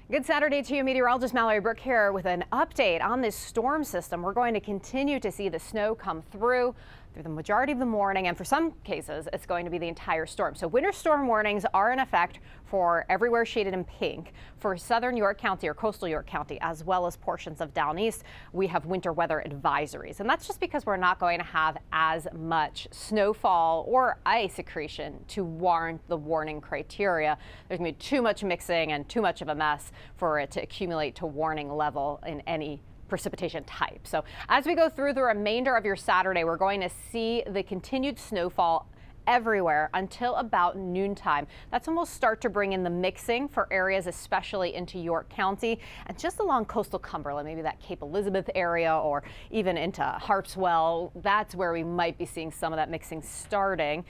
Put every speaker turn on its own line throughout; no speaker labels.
Good Saturday to you, meteorologist Mallory Brooke here with an update on this storm system. We're going to continue to see the snow come through the majority of the morning, and for some cases, it's going to be the entire storm. So winter storm warnings are in effect for everywhere shaded in pink. For southern York County or coastal York County, as well as portions of down east, we have winter weather advisories. And that's just because we're not going to have as much snowfall or ice accretion to warrant the warning criteria. There's going to be too much mixing and too much of a mess for it to accumulate to warning level in any precipitation type. So as we go through the remainder of your Saturday, we're going to see the continued snowfall everywhere until about noontime. That's when we'll start to bring in the mixing for areas, especially into York County and just along coastal Cumberland, maybe that Cape Elizabeth area or even into Harpswell. That's where we might be seeing some of that mixing starting.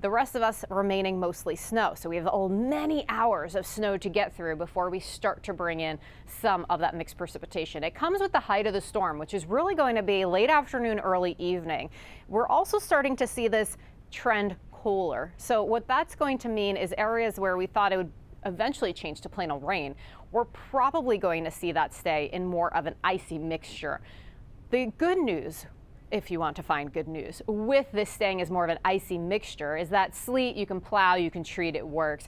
The rest of us remaining mostly snow. So we have many hours of snow to get through before we start to bring in some of that mixed precipitation. It comes with the height of the storm, which is really going to be late afternoon, early evening. We're also starting to see this trend cooler. So what that's going to mean is areas where we thought it would eventually change to plain old rain, we're probably going to see that stay in more of an icy mixture. The good news, if you want to find good news, with this staying as more of an icy mixture, is that sleet, you can plow, you can treat, it works.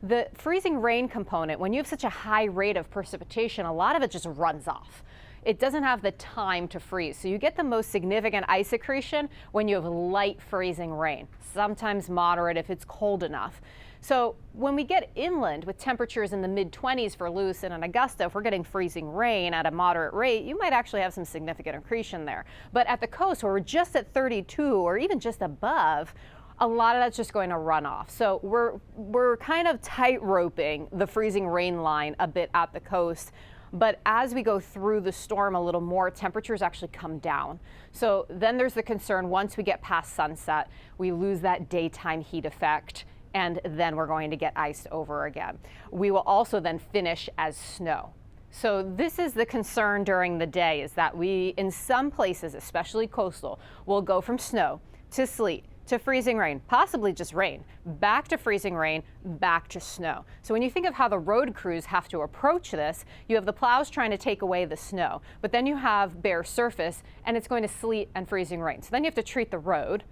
The freezing rain component, when you have such a high rate of precipitation, a lot of it just runs off. It doesn't have the time to freeze. So you get the most significant ice accretion when you have light freezing rain, sometimes moderate if it's cold enough. So when we get inland with temperatures in the mid-20s for Lewiston and Augusta, if we're getting freezing rain at a moderate rate, you might actually have some significant accretion there. But at the coast, where we're just at 32 or even just above, a lot of that's just going to run off. So we're kind of tight roping the freezing rain line a bit at the coast. But as we go through the storm a little more, temperatures actually come down. So then there's the concern once we get past sunset, we lose that daytime heat effect, and then we're going to get iced over again. We will also then finish as snow. So this is the concern during the day, is that we, in some places, especially coastal, will go from snow to sleet to freezing rain, possibly just rain, back to freezing rain, back to snow. So when you think of how the road crews have to approach this, you have the plows trying to take away the snow, but then you have bare surface and it's going to sleet and freezing rain. So then you have to treat the road,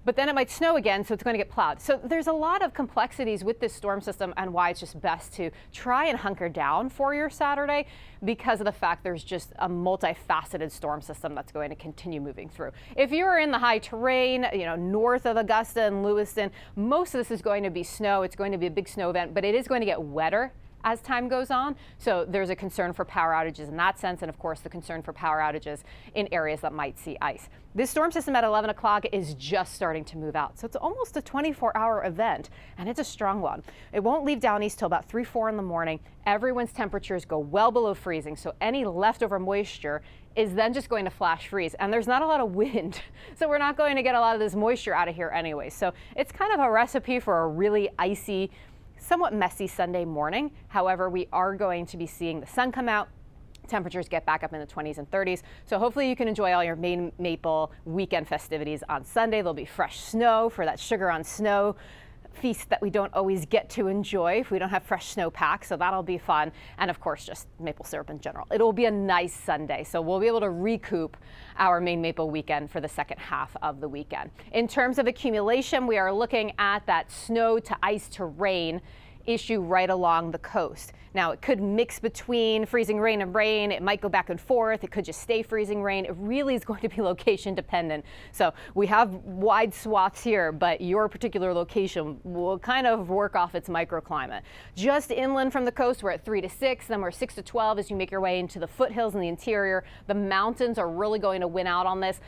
but then it might snow again, so it's going to get plowed. So there's a lot of complexities with this storm system and why it's just best to try and hunker down for your Saturday because of the fact there's just a multifaceted storm system that's going to continue moving through. If you're in the high terrain, north of Augusta and Lewiston, most of this is going to be snow. It's going to be a big snow event, but it is going to get wetter as time goes on. So there's a concern for power outages in that sense, and of course the concern for power outages in areas that might see ice. This storm system at 11 o'clock is just starting to move out. So it's almost a 24-hour event, and it's a strong one. It won't leave down east till about 3, 4 in the morning. Everyone's temperatures go well below freezing, so any leftover moisture is then just going to flash freeze, and there's not a lot of wind, so we're not going to get a lot of this moisture out of here anyway. So it's kind of a recipe for a really icy, somewhat messy Sunday morning. However, we are going to be seeing the sun come out. Temperatures get back up in the 20s and 30s. So hopefully you can enjoy all your Maine Maple weekend festivities on Sunday. There'll be fresh snow for that sugar on snow feast that we don't always get to enjoy if we don't have fresh snowpack, so that'll be fun. And of course, just maple syrup in general. It'll be a nice Sunday, so we'll be able to recoup our Maine Maple weekend for the second half of the weekend. In terms of accumulation, we are looking at that snow to ice to rain issue right along the coast. Now, it could mix between freezing rain and rain. It might go back and forth. It could just stay freezing rain. It really is going to be location dependent. So we have wide swaths here, but your particular location will kind of work off its microclimate. Just inland from the coast, we're at 3 to 6, then we're 6 to 12 as you make your way into the foothills and the interior. The mountains are really going to win out on this.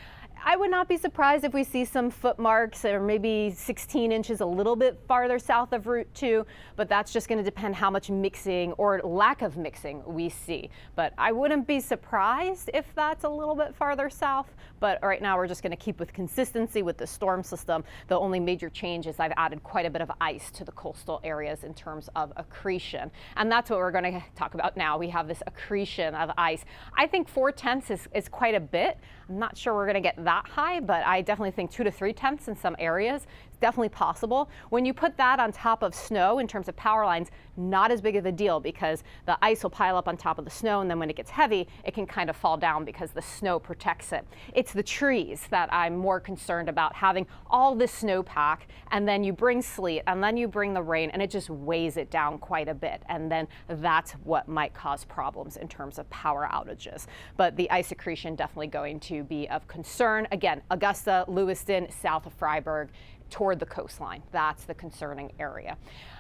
I would not be surprised if we see some foot marks or maybe 16 inches a little bit farther south of Route 2, but that's just going to depend how much mixing or lack of mixing we see. But I wouldn't be surprised if that's a little bit farther south, but right now we're just going to keep with consistency with the storm system. The only major change is I've added quite a bit of ice to the coastal areas in terms of accretion, and that's what we're going to talk about now. We have this accretion of ice. I think 4/10 is quite a bit. I'm not sure we're going to get that high, but I definitely think 2 to 3 tenths in some areas. definitely possible. When you put that on top of snow in terms of power lines, not as big of a deal because the ice will pile up on top of the snow, and then when it gets heavy, it can kind of fall down because the snow protects it. It's the trees that I'm more concerned about, having all this snowpack, and then you bring sleet, and then you bring the rain, and it just weighs it down quite a bit. And then that's what might cause problems in terms of power outages. But the ice accretion definitely going to be of concern. Again, Augusta, Lewiston, south of Freiburg, toward the coastline. That's the concerning area.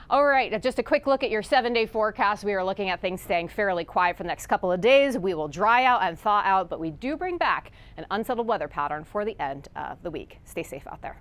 All right, just a quick look at your 7-day forecast. We are looking at things staying fairly quiet for the next couple of days. We will dry out and thaw out, but we do bring back an unsettled weather pattern for the end of the week. Stay safe out there.